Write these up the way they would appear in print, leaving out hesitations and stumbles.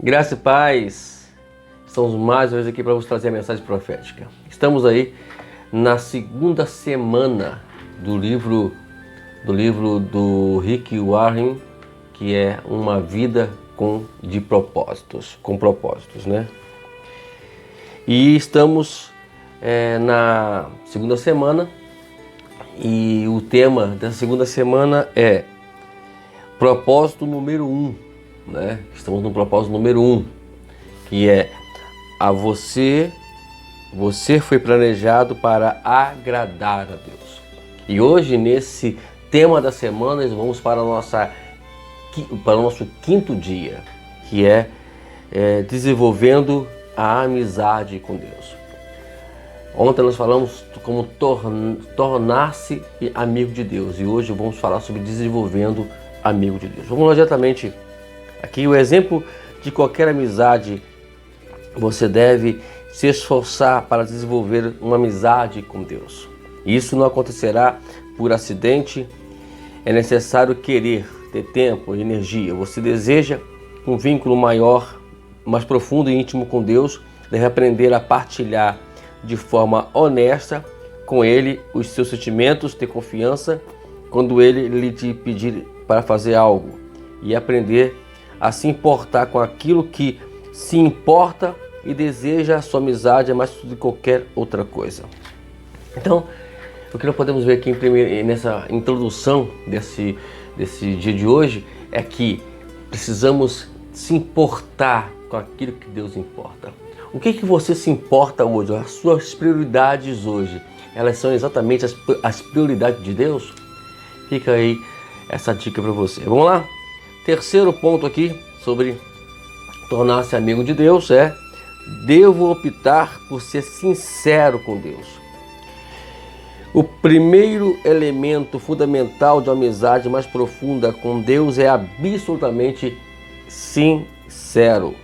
Graça e paz, estamos mais uma vez aqui para vos trazer a mensagem profética. Estamos aí na segunda semana do livro do Rick Warren, que é Uma Vida com propósitos, né? E estamos na segunda semana e o tema dessa segunda semana é propósito número 1. Né? Estamos no propósito número 1, que é você foi planejado para agradar a Deus. E hoje, nesse tema da semana, nós vamos para o nosso quinto dia, que é desenvolvendo a amizade com Deus. Ontem nós falamos como tornar-se amigo de Deus, e hoje vamos falar sobre desenvolvendo amigo de Deus. Vamos lá diretamente. Aqui o exemplo de qualquer amizade, você deve se esforçar para desenvolver uma amizade com Deus. Isso não acontecerá por acidente, é necessário querer, ter tempo e energia. Você deseja um vínculo maior, mais profundo e íntimo com Deus, deve aprender a partilhar de forma honesta com Ele os seus sentimentos, ter confiança quando Ele lhe te pedir para fazer algo e aprender a se importar com aquilo que se importa e deseja. A sua amizade é mais do que qualquer outra coisa. Então, o que nós podemos ver aqui nessa introdução desse dia de hoje é que precisamos se importar com aquilo que Deus importa. O que você se importa hoje? As suas prioridades hoje, elas são exatamente as prioridades de Deus? Fica aí essa dica para você. Vamos lá? Terceiro ponto aqui sobre tornar-se amigo de Deus é: devo optar por ser sincero com Deus. O primeiro elemento fundamental de uma amizade mais profunda com Deus é absolutamente sincero.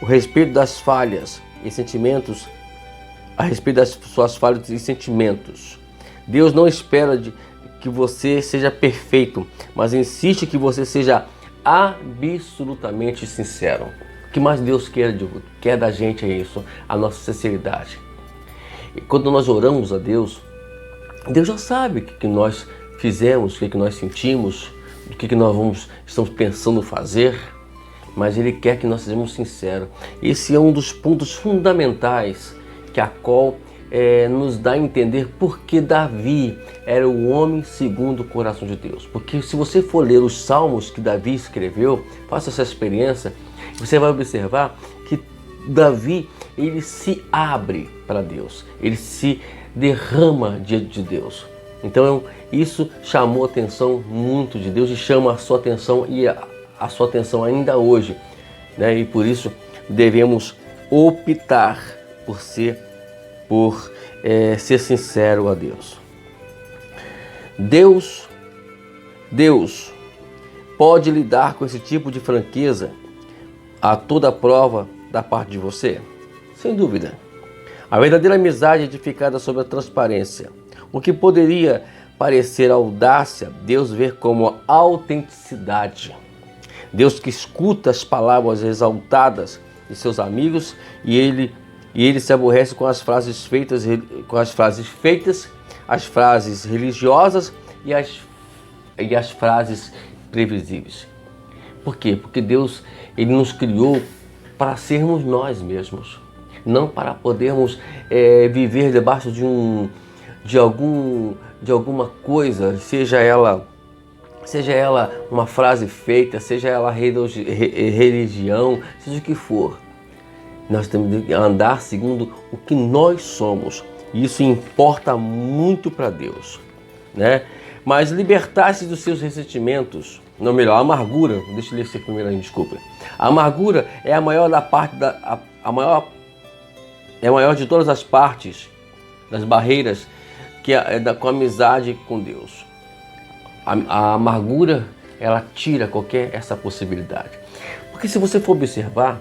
O respeito das falhas e sentimentos, a respeito das suas falhas e sentimentos. Deus não espera que você seja perfeito, mas insiste que você seja absolutamente sincero. O que mais Deus quer da gente é isso, a nossa sinceridade. E quando nós oramos a Deus, Deus já sabe o que nós fizemos, o que nós sentimos, o que nós estamos pensando fazer, mas Ele quer que nós sejamos sinceros. Esse é um dos pontos fundamentais que a qual nos dá a entender por que Davi era o homem segundo o coração de Deus. Porque se você for ler os salmos que Davi escreveu, faça essa experiência, você vai observar que Davi, ele se abre para Deus, ele se derrama diante de Deus. Então isso chamou a atenção muito de Deus e chama a sua atenção, e a sua atenção ainda hoje, né? E por isso devemos optar por ser sincero a Deus. Deus pode lidar com esse tipo de franqueza a toda prova da parte de você? Sem dúvida. A verdadeira amizade é edificada sobre a transparência. O que poderia parecer audácia, Deus vê como autenticidade. Deus que escuta as palavras exaltadas de seus amigos e ele se aborrece com as frases feitas, as frases religiosas e as frases previsíveis. Por quê? Porque Deus, Ele nos criou para sermos nós mesmos, não para podermos viver debaixo de alguma coisa, seja ela uma frase feita, seja ela religião, seja o que for. Nós temos que andar segundo o que nós somos. E isso importa muito para Deus, né? Mas libertar-se dos seus ressentimentos, não, melhor, a amargura. Deixa eu ler isso primeiro aí, desculpa. A amargura é a maior de todas as partes das barreiras com a amizade com Deus. A amargura, ela tira essa possibilidade. Porque se você for observar,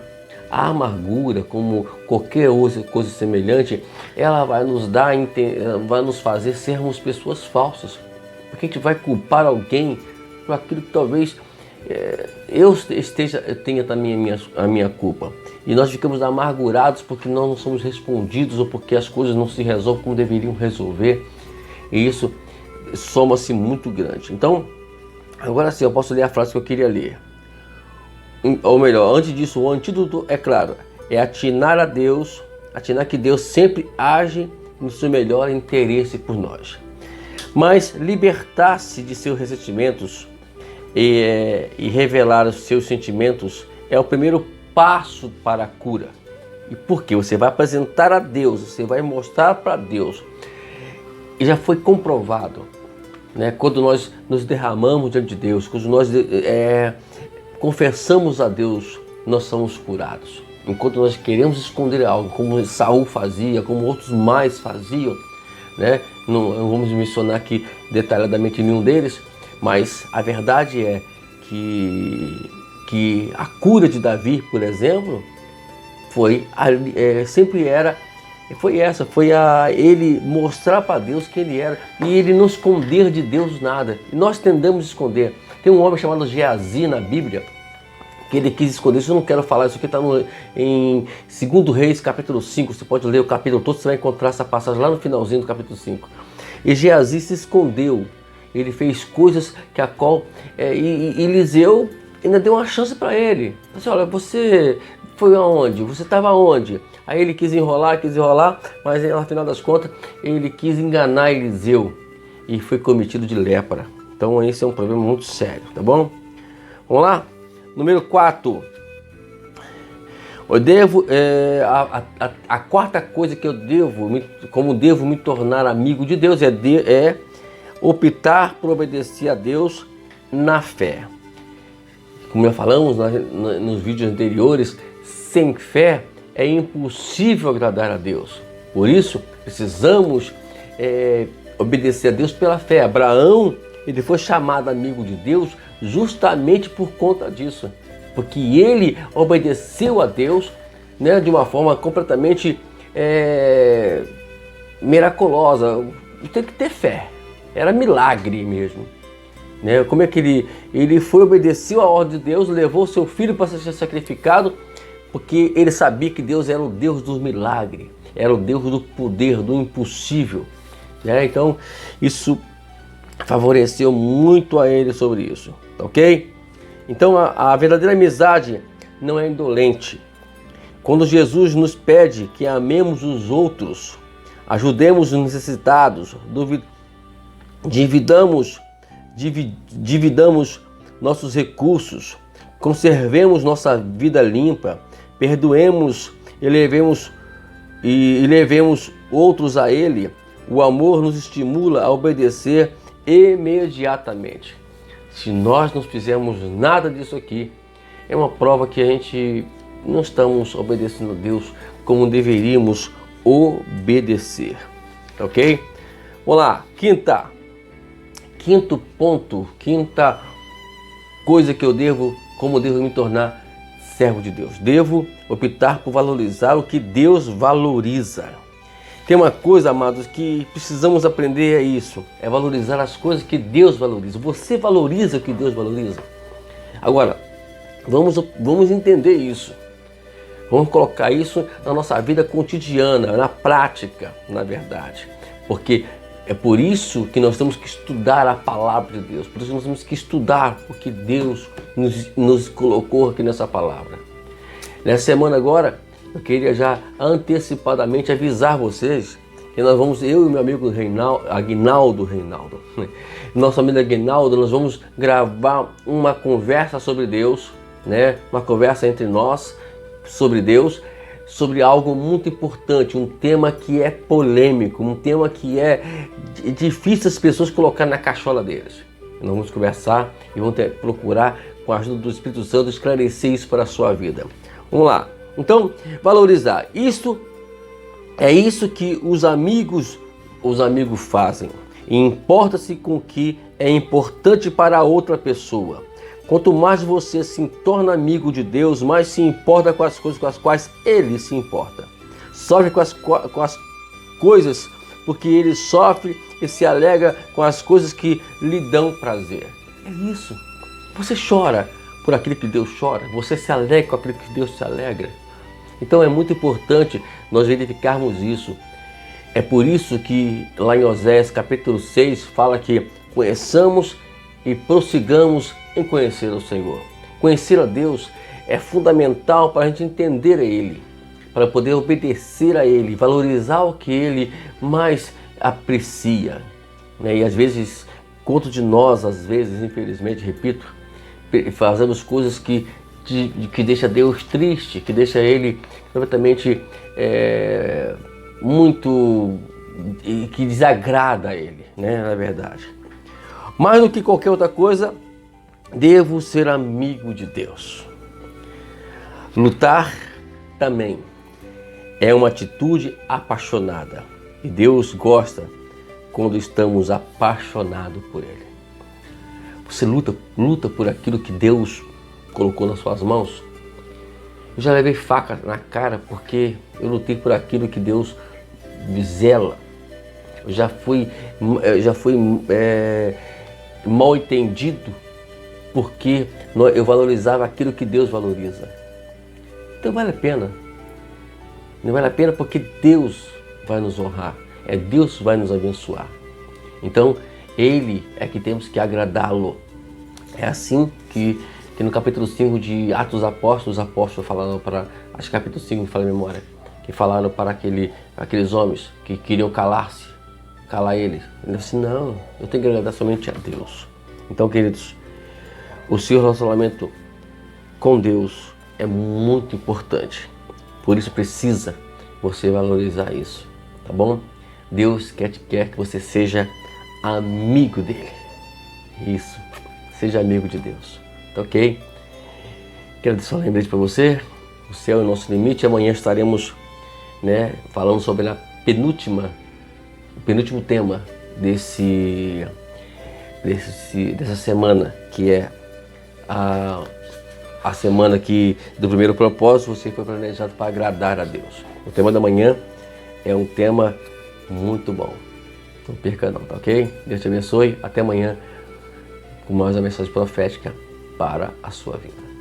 a amargura, como qualquer coisa semelhante, ela vai nos fazer sermos pessoas falsas. Porque a gente vai culpar alguém por aquilo que talvez eu tenha também a minha culpa. E nós ficamos amargurados porque nós não somos respondidos ou porque as coisas não se resolvem como deveriam resolver. E isso soma-se muito grande. Então, agora sim, eu posso ler a frase que eu queria ler. Ou melhor, antes disso, o antídoto, é claro, é atinar que Deus sempre age no seu melhor interesse por nós. Mas libertar-se de seus ressentimentos e revelar os seus sentimentos é o primeiro passo para a cura. E por quê? Você vai apresentar a Deus, você vai mostrar para Deus. E já foi comprovado, né? Quando nós nos derramamos diante de Deus, quando nós confessamos a Deus, nós somos curados. Enquanto nós queremos esconder algo, como Saul fazia, como outros mais faziam, né? Não vamos mencionar aqui detalhadamente nenhum deles, mas a verdade é que a cura de Davi, por exemplo, foi ele mostrar para Deus quem ele era e ele não esconder de Deus nada. E nós tendemos a esconder. Tem um homem chamado Geazi na Bíblia, que ele quis esconder. Isso eu não quero falar, isso aqui está em 2 Reis, capítulo 5. Você pode ler o capítulo todo, você vai encontrar essa passagem lá no finalzinho do capítulo 5. E Geazi se escondeu. Ele fez coisas que e Eliseu ainda deu uma chance para ele. Assim, olha, você foi aonde? Você estava aonde? Aí ele quis enrolar, mas no final das contas ele quis enganar Eliseu e foi cometido de lepra. Então esse é um problema muito sério, tá bom? Vamos lá? Número 4. A quarta coisa que eu devo me tornar amigo de Deus é optar por obedecer a Deus na fé. Como já falamos nos vídeos anteriores, sem fé é impossível agradar a Deus. Por isso, precisamos obedecer a Deus pela fé. Abraão, ele foi chamado amigo de Deus justamente por conta disso. Porque ele obedeceu a Deus, né, de uma forma completamente miraculosa. Tem que ter fé. Era milagre mesmo. Né? Como é que ele foi, obedeceu a ordem de Deus, levou seu filho para ser sacrificado, porque ele sabia que Deus era o Deus dos milagres, era o Deus do poder, do impossível. Né? Então, isso favoreceu muito a ele sobre isso, ok? Então, a verdadeira amizade não é indolente. Quando Jesus nos pede que amemos os outros, ajudemos os necessitados, dividamos nossos recursos, conservemos nossa vida limpa, perdoemos e levemos outros a Ele, o amor nos estimula a obedecer imediatamente. Se nós não fizermos nada disso aqui, é uma prova que a gente não estamos obedecendo a Deus como deveríamos obedecer, ok? Vamos lá, quinto ponto, quinta coisa que como devo me tornar servo de Deus. Devo optar por valorizar o que Deus valoriza. Tem uma coisa, amados, que precisamos aprender, é isso, é valorizar as coisas que Deus valoriza. Você valoriza o que Deus valoriza? Agora, vamos entender isso. Vamos colocar isso na nossa vida cotidiana, na prática, na verdade. Porque é por isso que nós temos que estudar a palavra de Deus. Por isso nós temos que estudar o que Deus nos colocou aqui nessa palavra. Nessa semana agora, eu queria já antecipadamente avisar vocês que nós vamos, eu e meu amigo Aguinaldo, nosso amigo Aguinaldo, nós vamos gravar uma conversa sobre Deus, né? Uma conversa entre nós sobre Deus, sobre algo muito importante, um tema que é polêmico, um tema que é difícil as pessoas colocar na cachola deles. Nós vamos conversar e vamos procurar, com a ajuda do Espírito Santo, esclarecer isso para a sua vida. Vamos lá. Então, valorizar. Isso é isso que os amigos fazem. E importa-se com o que é importante para a outra pessoa. Quanto mais você se torna amigo de Deus, mais se importa com as coisas com as quais Ele se importa. Sofre com as coisas porque Ele sofre e se alegra com as coisas que lhe dão prazer. É isso. Você chora por aquilo que Deus chora? Você se alegra com aquilo que Deus se alegra? Então é muito importante nós verificarmos isso. É por isso que lá em Oséias capítulo 6 fala que conheçamos e prossigamos em conhecer o Senhor. Conhecer a Deus é fundamental para a gente entender a Ele, para poder obedecer a Ele, valorizar o que Ele mais aprecia. E às vezes, quanto de nós, às vezes, infelizmente, repito, fazemos coisas que deixa Deus triste, que deixa Ele completamente muito, que desagrada a Ele, né, na verdade. Mais do que qualquer outra coisa, devo ser amigo de Deus. Lutar também é uma atitude apaixonada. E Deus gosta quando estamos apaixonados por Ele. Você luta por aquilo que Deus colocou nas suas mãos? Eu já levei faca na cara porque eu lutei por aquilo que Deus me zela. Eu já fui mal entendido porque eu valorizava aquilo que Deus valoriza. Então vale a pena. Não vale a pena porque Deus vai nos honrar. Deus vai nos abençoar. Então Ele é que temos que agradá-lo. É assim que no capítulo 5 de Atos dos Apóstolos, os apóstolos falaram para, acho que capítulo 5, me fala a memória, que falaram para aqueles homens que queriam calar eles. Ele disse, não, eu tenho que agradar somente a Deus. Então, queridos, o seu relacionamento com Deus é muito importante. Por isso precisa você valorizar isso, tá bom? Deus quer que você seja amigo dele. Isso, seja amigo de Deus, tá ok? Quero deixar um lembrete para você. O céu é o nosso limite. Amanhã estaremos, falando sobre o penúltimo tema dessa semana, que é a semana do primeiro propósito. Você foi planejado para agradar a Deus. O tema da manhã é um tema muito bom. Não perca não, tá ok? Deus te abençoe. Até amanhã com mais uma mensagem profética para a sua vida.